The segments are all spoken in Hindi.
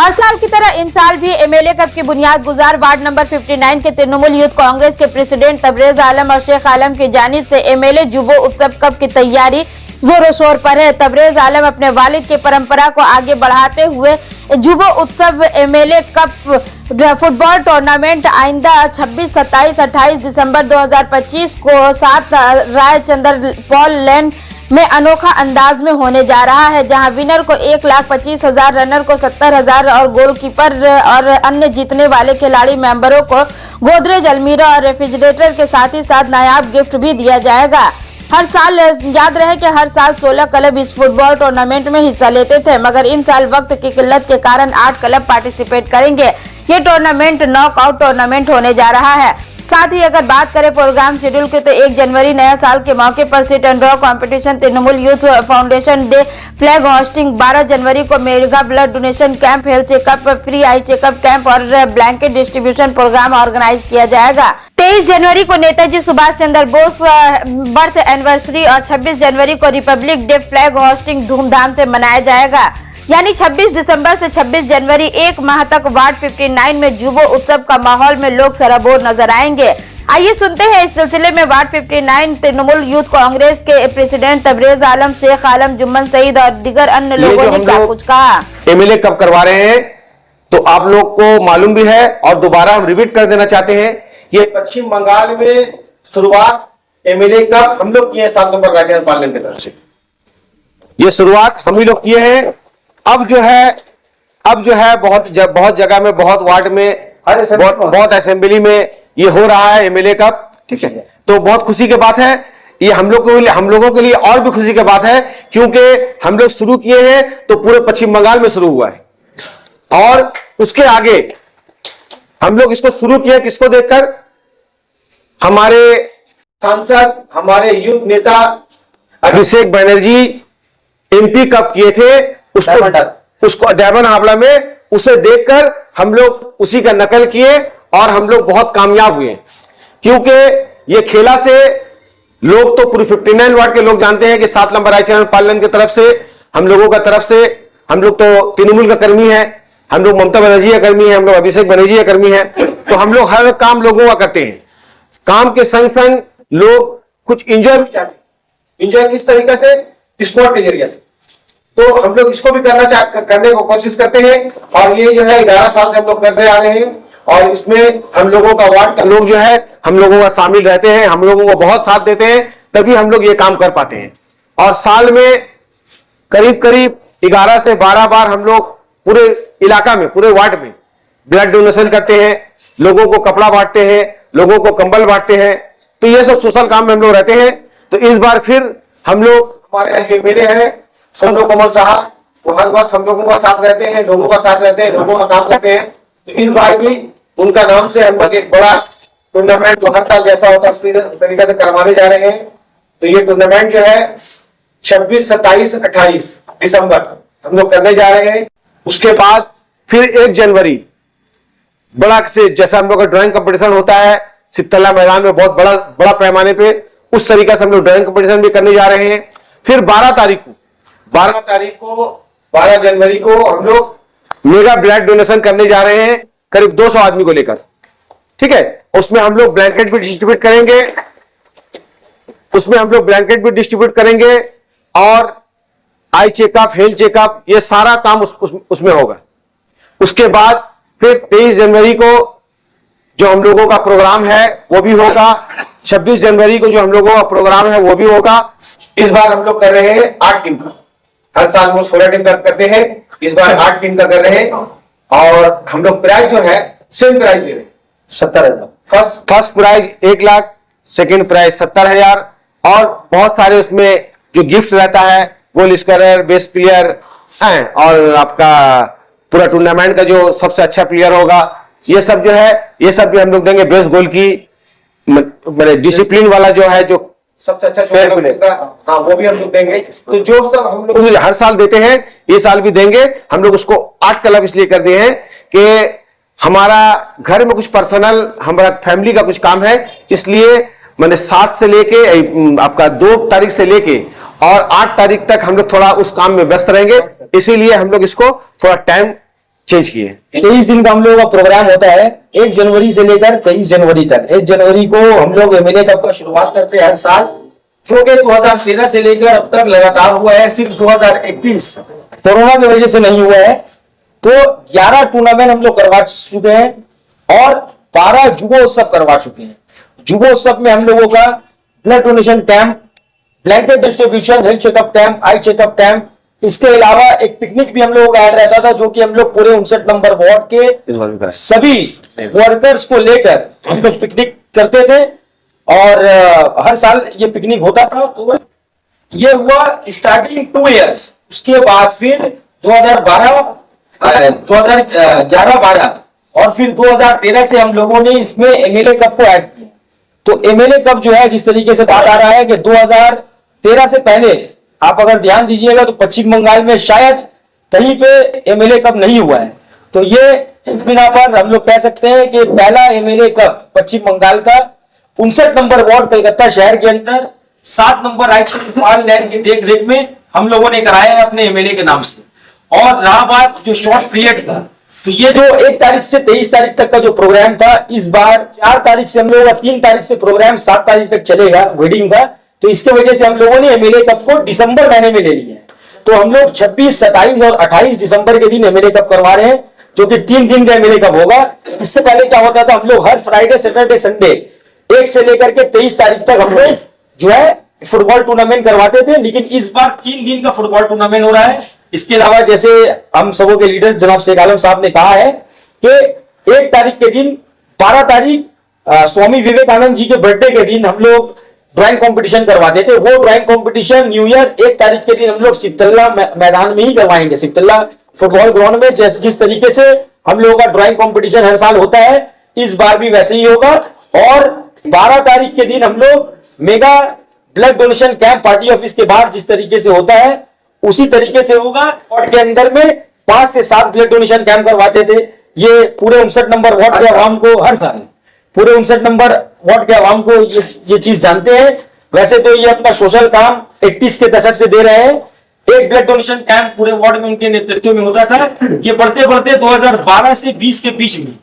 हर साल की तरह इस साल भी एमएलए कप की बुनियाद गुजार वार्ड नंबर 59 के तृणमूल यूथ कांग्रेस के प्रेसिडेंट तबरेज आलम और शेख आलम की जानिब से एमएलए जुबो उत्सव कप की तैयारी जोरों शोर पर है। तबरेज आलम अपने वालिद की परंपरा को आगे बढ़ाते हुए जुबो उत्सव एमएलए कप फुटबॉल टूर्नामेंट आइंदा 26, 27, 28 दिसंबर 2025 को 7 रायचंद्र पॉल लेन में अनोखा अंदाज में होने जा रहा है, जहां विनर को 1,25,000, रनर को 70,000 और गोलकीपर और अन्य जीतने वाले खिलाड़ी मेंबरों को गोदरेज, अलमीरा और रेफ्रिजरेटर के साथ ही साथ नायाब गिफ्ट भी दिया जाएगा। हर साल याद रहे कि हर साल 16 क्लब इस फुटबॉल टूर्नामेंट में हिस्सा लेते थे, मगर इन साल वक्त की किल्लत के कारण 8 क्लब पार्टिसिपेट करेंगे। ये टूर्नामेंट नॉकआउट टूर्नामेंट होने जा रहा है। साथ ही अगर बात करें प्रोग्राम शेड्यूल की, तो 1 जनवरी नया साल के मौके पर sit and draw competition, Trinamool youth foundation day, flag hosting, 12 जनवरी को mega blood donation camp, health checkup, free eye checkup camp और ब्लैंकेट डिस्ट्रीब्यूशन प्रोग्राम ऑर्गेनाइज किया जाएगा। 23 जनवरी को नेताजी सुभाष चंद्र बोस बर्थ एनिवर्सरी और 26 जनवरी को रिपब्लिक डे फ्लैग होस्टिंग धूमधाम से मनाया जाएगा। यानी 26 दिसंबर से 26 जनवरी एक माह तक वार्ड 59 में जुबो उत्सव का माहौल में लोग सराबोर नजर आएंगे। आइए सुनते हैं इस सिलसिले में वार्ड 59 तृणमूल यूथ कांग्रेस के प्रेसिडेंट तबरेज आलम, शेख आलम, जुम्मन सईद और दीगर अन्य लोगों ने क्या कुछ कहा। एमएलए कब करवा रहे हैं तो आप लोग को मालूम भी है और दोबारा हम रिपीट कर देना चाहते हैं। ये पश्चिम बंगाल में शुरुआत एमएलए कप हम लोग किए 7 नंबर राजस्थान पार्लियामेंट की तरफ से, ये शुरुआत हम ही लोग किए हैं। अब जो है बहुत जगह में, बहुत वार्ड में, बहुत असेंबली में ये हो रहा है एमएलए कप, ठीक है। तो बहुत खुशी की बात है, ये हम लोगों के लिए और भी खुशी की बात है, क्योंकि हम लोग शुरू किए हैं तो पूरे पश्चिम बंगाल में शुरू हुआ है और उसके आगे हम लोग इसको शुरू किए किसको देखकर, हमारे सांसद, हमारे युवा नेता अभिषेक बनर्जी एमपी कप किए थे, उसको डायमंड हावड़ा में, उसे देखकर हम लोग उसी का नकल किए और हम लोग बहुत कामयाब हुए, क्योंकि ये खेला से लोग तो पूरे 59 वार्ड के लोग जानते हैं कि 7 नंबर रायचंद्र पार्लियामेंट की तरफ से हम लोगों का तरफ से, हम लोग तो तृणमूल का कर्मी है, हम लोग ममता बनर्जी का कर्मी है, हम लोग अभिषेक बनर्जी का कर्मी है, तो हम लोग हर काम लोगों का करते हैं। काम के संग संग लोग कुछ इंजॉय भी चाहते हैं। इंजॉय किस तरीके से? स्पोर्ट के जरिए से। तो हम लोग इसको भी करने को कोशिश करते हैं और ये जो है 11 साल से हम लोग करते आ रहे हैं और इसमें हम लोगों का वार्ड का लोग जो है हम लोगों का शामिल रहते हैं, हम लोगों को बहुत साथ देते हैं, तभी हम लोग ये काम कर पाते हैं। और साल में करीब 11 से 12 बार हम लोग पूरे इलाका में, पूरे वार्ड में ब्लड डोनेशन करते हैं, लोगों को कपड़ा बांटते हैं, लोगों को कंबल बांटते हैं। तो ये सब सोशल काम में हम लोग रहते हैं। तो इस बार फिर हम लोग, हमारे मेरे हैं सोनू कमल साहब, वो हर वक्त हम लोगों का साथ रहते हैं, लोगों का साथ रहते हैं, लोगों का काम करते हैं। तो इस बार भी उनका नाम से हम लोग एक बड़ा टूर्नामेंट जो हर साल जैसा होता है उस तरीके से करवाने जा रहे हैं। तो ये टूर्नामेंट जो है 26, 27, 28 दिसंबर हम लोग करने जा रहे हैं। उसके बाद फिर 1 जनवरी बड़ा से, जैसा हम लोग का ड्राइंग कंपटीशन होता है सिपतला मैदान में बहुत बड़ा पैमाने पे, उस तरीके से हम लोग ड्राइंग कंपटीशन भी करने जा रहे हैं। फिर 12 जनवरी को हम लोग मेगा ब्लड डोनेशन करने जा रहे हैं, करीब 200 आदमी को लेकर, ठीक है। उसमें हम लोग ब्लैंकेट भी डिस्ट्रीब्यूट करेंगे और आई चेकअप, हेल्थ चेकअप, ये सारा काम उसमें होगा। उसके बाद फिर 23 जनवरी को जो हम लोगों का प्रोग्राम है वो भी होगा, 26 जनवरी को जो हम लोगों का प्रोग्राम है वो भी होगा। इस बार हम लोग कर रहे हैं 8 टीम का, हर साल हम 16 टीम का करते हैं, इस बार 8 टीम का कर रहे हैं। और हम लोग प्राइज जो है सेम प्राइज दे रहे हैं, 70,000। First prize 1 lakh, second prize 70,000 और बहुत सारे उसमें जो गिफ्ट रहता है, गोल स्कोरर, बेस्ट प्लेयर और आपका पूरा टूर्नामेंट का जो सबसे अच्छा प्लेयर होगा, ये सब जो है ये सब भी हम लोग देंगे। बेस्ट गोल की डिसिप्लिन वाला जो है, जो सबसे अच्छा हाँ, वो भी हम लोग देंगे। तो जो सब हम लोग हर साल देते हैं ये साल भी देंगे। हम लोग उसको 8 क्लब इसलिए कर दिए हैं कि हमारा घर में कुछ पर्सनल, हमारा फैमिली का कुछ काम है, इसलिए मैंने 7 से लेके आपका 2 तारीख से लेके और 8 तारीख तक हम लोग थोड़ा उस काम में व्यस्त रहेंगे, इसीलिए हम लोग इसको थोड़ा टाइम चेंज किए। 23 दिन का हम लोगों का प्रोग्राम होता है, 1 जनवरी से लेकर 23 जनवरी तक। 1 जनवरी को हम लोग एमएलए कप का शुरुआत करते हैं हर साल, जो कि 2013 से लेकर अब तक लगातार हुआ है। सिर्फ 2021 कोरोना की वजह से नहीं हुआ है। तो 11 टूर्नामेंट हम लोग करवा चुके हैं और 12 युवोत्सव करवा चुके हैं। युवोत्सव में हम लोगों का blood donation camp, blanket distribution, health checkup camp, eye checkup camp, इसके अलावा एक पिकनिक भी हम लोगों का ऐड रहता था, जो कि हम लोग पूरे 59 नंबर वार्ड के सभी वर्कर्स को लेकर हम लोग पिकनिक करते थे और हर साल ये पिकनिक होता था। तो ये हुआ स्टार्टिंग 2 इयर्स। उसके बाद फिर 2011-12 और फिर 2013 से हम लोगों ने इसमें एमएलए कप को ऐड किया। तो एमएलए कप जो है, जिस तरीके से बात आ रहा है कि 2013 से पहले आप अगर ध्यान दीजिएगा तो पश्चिम बंगाल में शायद कहीं पे एमएलए कप नहीं हुआ है। तो ये इस बिना पर हम लोग कह सकते हैं कि पहला एमएलए कप पश्चिम बंगाल का 59 नंबर वार्ड कलकत्ता शहर के अंदर 7 नंबर राइट लैंड की देख रेख में हम लोगों ने कराया है अपने एमएलए के नाम से। और रहा बात जो शॉर्ट पीरियड का, तो ये जो 1 तारीख से 23 तारीख तक का जो प्रोग्राम था, इस बार 4 तारीख से हम लोगों का 3 तारीख से प्रोग्राम 7 तारीख तक चलेगा वेडिंग का। तो इसके वजह से हम लोगों ने एमएलए कप को दिसंबर महीने में ले लिया है। तो हम लोग 26, 27 और 28 दिसंबर के दिन एमएलए कप करवा रहे हैं, जो कि 3 दिन का एमएलए कप होगा। इससे पहले क्या होता था, हम लोग हर फ्राइडे, सैटरडे, संडे 1 से लेकर के 23 तारीख तक हम लोग जो है फुटबॉल टूर्नामेंट करवाते थे। लेकिन इस बार 3 दिन का फुटबॉल टूर्नामेंट हो रहा है। इसके अलावा जैसे हम सबों के लीडर जनाब शेख आलम साहब ने कहा है कि 1 तारीख के दिन, 12 तारीख स्वामी विवेकानंद जी के बर्थडे के दिन हम लोग ड्राइंग कंपटीशन करवाते थे। वो ड्राइंग कंपटीशन न्यू ईयर 1 तारीख के दिन हम लोग सिकतल्ला मैदान में ही करवाएंगे, सिकतल्ला फुटबॉल ग्राउंड में। जिस तरीके से हम लोगों का ड्राइंग कंपटीशन हर साल होता है, इस बार भी वैसे ही होगा। और 12 तारीख के दिन हम लोग mega blood donation camp party office के बाहर जिस तरीके से होता है, उसी तरीके से होगा। वार्ड के अंदर में 5 से 7 ब्लड डोनेशन कैंप करवाते थे। ये पूरे 59 नंबर वार्ड के आवाम को हर साल, पूरे 59 नंबर वार्ड के आवाम को ये चीज जानते हैं। वैसे तो ये अपना सोशल काम 80s के दशक से दे रहे हैं। एक ब्लड डोनेशन कैंप पूरे वार्ड में उनके नेतृत्व में होता था। ये बढ़ते बढ़ते 2012 से 20 के बीच में,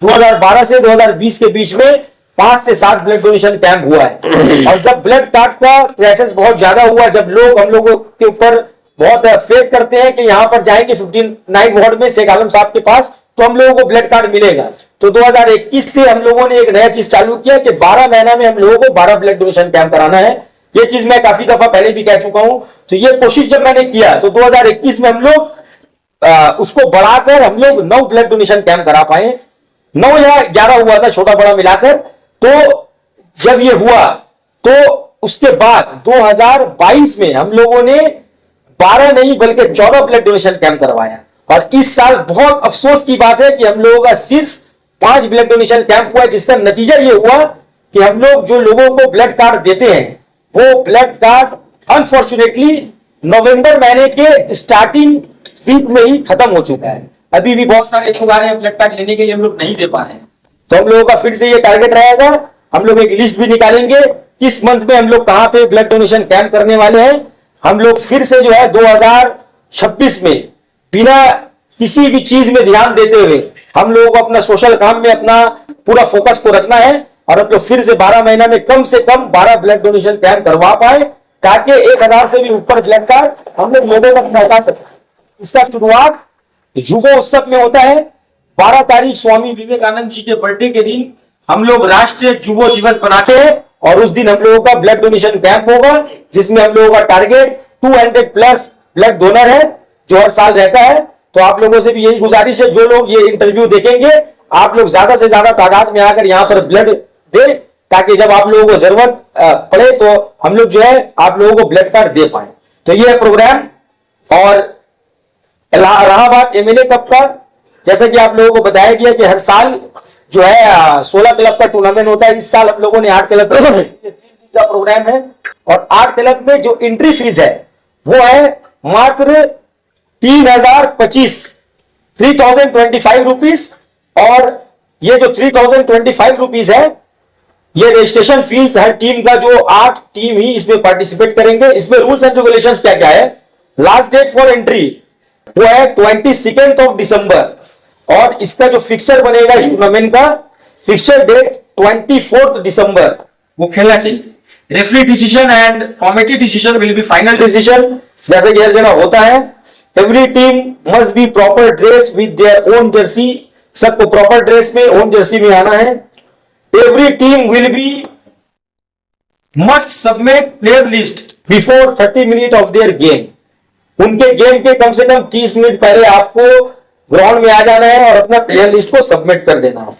2012 से 2020 के बीच में 5 से 7 ब्लड डोनेशन कैंप हुआ है। और जब ब्लड कार्ड का क्राइसिस बहुत ज्यादा हुआ, जब लोग हम लोगों के ऊपर बहुत फेक करते हैं कि यहाँ पर जाएंगे 59 वार्ड में शेख आलम साहब के पास तो हम लोगों को ब्लड कार्ड मिलेगा, तो 2021 से हम लोगों ने एक नया चीज चालू किया कि 12 महीना में हम लोगों को 12 ब्लड डोनेशन कैंप कराना है। ये चीज मैं काफी दफा पहले भी कह चुका हूं। तो ये कोशिश जब मैंने किया तो 2021 में हम लोग उसको बढ़ाकर हम लोग 9 ब्लड डोनेशन कैंप करा पाए। 9 या 11 हुआ था छोटा बड़ा मिलाकर। तो जब ये हुआ तो उसके बाद 2022 में हम लोगों ने 12 नहीं बल्कि 14 ब्लड डोनेशन कैंप करवाया। और इस साल बहुत अफसोस की बात है कि हम लोगों का सिर्फ 5 ब्लड डोनेशन कैंप हुआ, जिसका नतीजा ये हुआ कि हम लोग जो लोगों को ब्लड कार्ड देते हैं वो ब्लड कार्ड अनफॉर्चुनेटली नवंबर महीने के स्टार्टिंग वीक में ही खत्म हो चुका है। अभी भी बहुत सारे लोग आ रहे हैं ब्लड कार्ड लेने के लिए, हम लोग नहीं दे पा रहे हैं। तो हम लोगों का फिर से ये टारगेट रहेगा, हम लोग एक लिस्ट भी निकालेंगे किस मंथ में हम लोग कहां पे ब्लड डोनेशन कैंप करने वाले हैं। हम लोग फिर से जो है 2026 में बिना किसी भी चीज में ध्यान देते हुए हम लोगों को अपना सोशल काम में अपना पूरा फोकस को रखना है और हम लोग फिर से 12 महीना में कम से कम 12 ब्लड डोनेशन कैंप करवा पाए, ताकि 1000 से भी ऊपर ब्लड कार्ड हम लोग लोगों तक पहुंचा सके। इसका शुरुआत युवोत्सव में होता है। 12 तारीख स्वामी विवेकानंद जी के बर्थडे के दिन हम लोग राष्ट्रीय युवा दिवस बनाते हैं और उस दिन हम लोगों का ब्लड डोनेशन कैंप होगा, जिसमें हम लोगों का टारगेट 200+ ब्लड डोनर है जो हर साल रहता है। तो आप लोगों से भी यही गुजारिश है, जो लोग ये इंटरव्यू देखेंगे आप लोग ज्यादा से ज्यादा तादाद में आकर यहाँ पर ब्लड दे, ताकि जब आप लोगों को जरूरत पड़े तो हम लोग जो है आप लोगों को ब्लड कार्ड दे पाए। तो ये है प्रोग्राम। और रहा बात एमएलए कप का, जैसा कि आप लोगों को बताया गया कि हर साल जो है 16 क्लब का टूर्नामेंट होता है। इस साल आप लोगों ने 8 क्लब का प्रोग्राम है और 8 क्लब में जो एंट्री फीस है वो है मात्र 3025 रुपीज। और ये जो 3025 रुपीज है ये रजिस्ट्रेशन फीस हर टीम का, जो 8 टीम ही इसमें पार्टिसिपेट करेंगे। इसमें रूल्स एंड रेगुलेशंस क्या क्या है। लास्ट डेट फॉर एंट्री वो है 22 दिसंबर और इसका जो फिक्सर बनेगा इस टूर्नामेंट का, फिक्सर डेट 24 दिसंबर वो खेलना चाहिए। Referee decision and committee decision will be final decision, जैसे कि हर जगह होता है। Every team must be proper dress with their own Jersey, सबको प्रॉपर ड्रेस में ओन जर्सी में आना है। Every team will be must submit player list before 30 minute of their game. उनके गेम के कम से कम 30 मिनट पहले आपको ग्राउंड में आ जाना है और अपना प्लेयर लिस्ट को सबमिट कर देना है।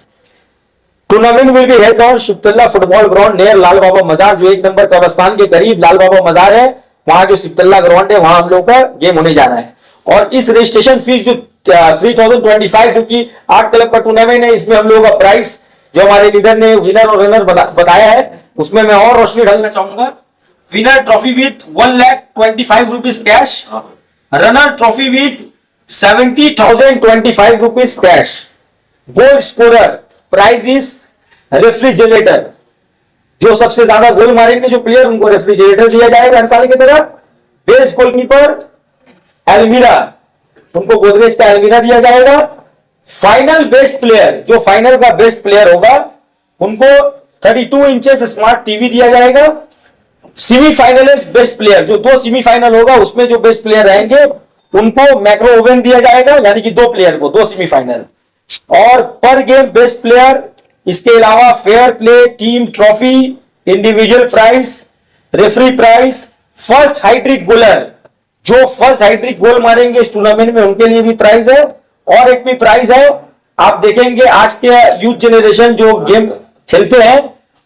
Tournament will be held on Shivtala football ground near Lal Baba मजार, जो 1 नंबर कब्रिस्तान के करीब लाल बाबा मजार है, वहां जो शिवतला ग्राउंड है वहां हम लोग का गेम होने जा रहा है। और इस रजिस्ट्रेशन फीस जो 3025 जो कि 8 क्लब का टूर्नामेंट है, इसमें हम लोगों का प्राइस जो हमारे लीडर ने विनर और रनर बताया है, उसमें मैं और रोशनी डालना चाहूंगा। Winner trophy with 1,25,000 rupees cash, runner trophy with 70,025 rupees cash. Goal scorer prize is refrigerator, जो सबसे ज्यादा गोल मारेंगे जो प्लेयर उनको रेफ्रिजरेटर दिया जाएगा हर साल की तरह। बेस्ट गोलकीपर एल्मीरा, उनको गोदरेज का एल्मीरा दिया जाएगा। फाइनल बेस्ट प्लेयर, जो फाइनल का बेस्ट प्लेयर होगा उनको 32 इंचेस स्मार्ट टीवी दिया जाएगा। सेमीफाइनलिस्ट बेस्ट प्लेयर, जो 2 सेमीफाइनल होगा उसमें जो बेस्ट प्लेयर रहेंगे उनको मैक्रो ओवन दिया जाएगा, यानी कि 2 प्लेयर को 2 सेमीफाइनल। और पर गेम बेस्ट प्लेयर, इसके अलावा fair play, team trophy, individual prize, referee prize, first hattrick goaler, जो फर्स्ट हाइट्रिक गोल मारेंगे इस टूर्नामेंट में उनके लिए भी प्राइज है। और एक भी प्राइज है, आप देखेंगे आज के यूथ जनरेशन जो गेम खेलते हैं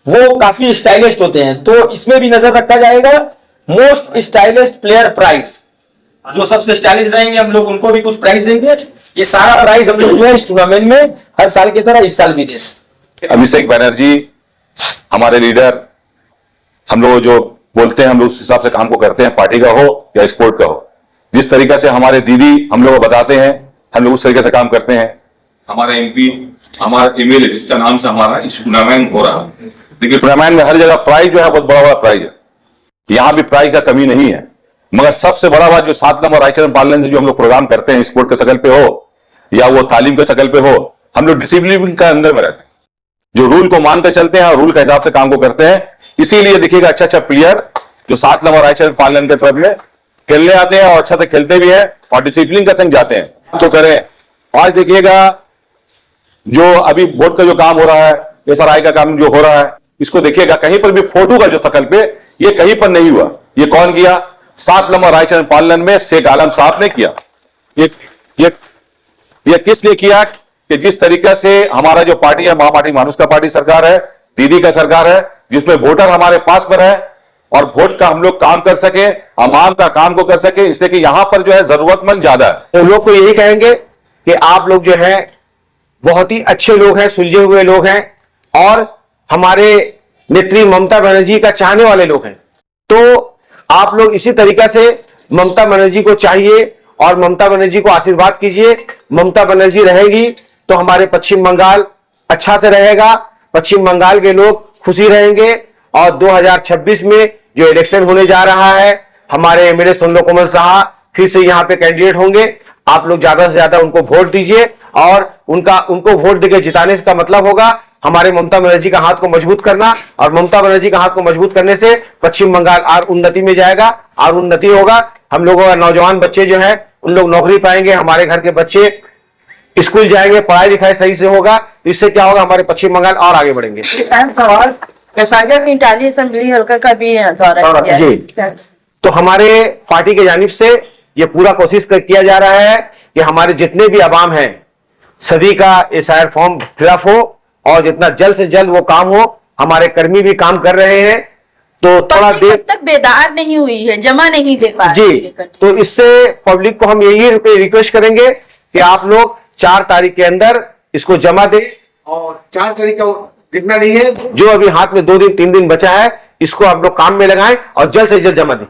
वो काफी स्टाइलिश होते हैं, तो इसमें भी नजर रखा जाएगा। मोस्ट स्टाइलिश प्लेयर प्राइज, जो सबसे स्टाइलिश रहेंगे हम लोग उनको भी कुछ प्राइज देंगे। ये सारा प्राइज हम लोग जो है इस टूर्नामेंट में हर साल की तरह इस साल भी देंगे। अभिषेक बनर्जी हमारे लीडर, हम लोग जो बोलते हैं हम लोग उस हिसाब से काम को करते हैं, पार्टी का हो या स्पोर्ट का हो। जिस तरीके से हमारे दीदी हम लोग को बताते हैं हम लोग उस तरीके से काम करते हैं। हमारा एमपी, हमारा एमएलए जिसका नाम से हमारा इस टूर्नामेंट हो रहा है। देखिए टूर्नामेंट में हर जगह प्राइज जो है बहुत बड़ा बड़ा प्राइज है, यहाँ भी प्राइज का कमी नहीं है। मगर सबसे बड़ा बात जो 7 नंबर आचरण पालन से जो हम लोग प्रोग्राम करते हैं, स्पोर्ट के शकल पे हो या वो तालीम के शकल पे हो, हम लोग डिसिप्लिन का अंदर में रहते हैं, जो रूल को मानकर चलते हैं और रूल के हिसाब से काम को करते हैं। इसीलिए देखिएगा अच्छा अच्छा प्लेयर जो 7 नंबर आचरण पालन के तरफ में खेलने आते हैं और अच्छा से खेलते भी हैं और डिसिप्लिन का संग जाते हैं तो करें। आज देखिएगा जो अभी वोट का जो काम हो रहा है, SRI का काम जो हो रहा है, इसको देखिएगा कहीं पर भी फोटो का जो शकल पे ये कहीं पर नहीं हुआ। ये कौन किया? 7 नंबर आचरण पालन में शेख आलम साहब ने किया। ये किस लिए किया कि जिस तरीके से हमारा जो पार्टी है महापार्टी मानुष का पार्टी सरकार है, दीदी का सरकार है, जिसमें वोटर हमारे पास पर है और वोट का हम लोग काम कर सके, अवाम का काम को कर सके, इसलिए कि यहां पर जो है जरूरतमंद ज्यादा है। तो लोग को यही कहेंगे कि आप लोग जो है बहुत ही अच्छे लोग हैं, सुलझे हुए लोग हैं और हमारे नेत्री ममता बनर्जी का चाहने वाले लोग हैं। तो आप लोग इसी तरीके से ममता बनर्जी को चाहिए और ममता बनर्जी को आशीर्वाद कीजिए। ममता बनर्जी रहेगी तो हमारे पश्चिम बंगाल अच्छा से रहेगा, पश्चिम बंगाल के लोग खुशी रहेंगे। और 2026 में जो इलेक्शन होने जा रहा है, हमारे एमएलए सुंदर कोमल शाह फिर से यहाँ पे कैंडिडेट होंगे। आप लोग ज्यादा से ज्यादा उनको वोट दीजिए और उनको वोट देकर जिताने का मतलब होगा हमारे ममता बनर्जी का हाथ को मजबूत करना। और ममता बनर्जी का हाथ को मजबूत करने से पश्चिम बंगाल और उन्नति में जाएगा और उन्नति होगा। हम लोगों का नौजवान बच्चे जो है उन लोग नौकरी पाएंगे, हमारे घर के बच्चे स्कूल जाएंगे, पढ़ाई लिखाई सही से होगा। इससे क्या होगा? हमारे पश्चिम बंगाल और आगे बढ़ेंगे। इटाली असेंबली हल्का का भी दौरा किया जी। तो हमारे पार्टी के जानिब से ये पूरा कोशिश किया जा रहा है कि हमारे जितने भी अवाम हैं सभी का SIR फॉर्म फिलअप हो और जितना जल्द से जल्द वो काम हो। हमारे कर्मी भी काम कर रहे हैं, तो थोड़ा देर तब तक बेदार नहीं हुई है, जमा नहीं दे पा जी। तो इससे पब्लिक को हम यही रिक्वेस्ट करेंगे कि आप लोग 4 तारीख के अंदर इसको जमा दें। और 4 तारीख का कितना नहीं है, जो अभी हाथ में 2 दिन 3 दिन बचा है, इसको आप लोग काम में लगाएं और जल्द से जल्द जमा दें।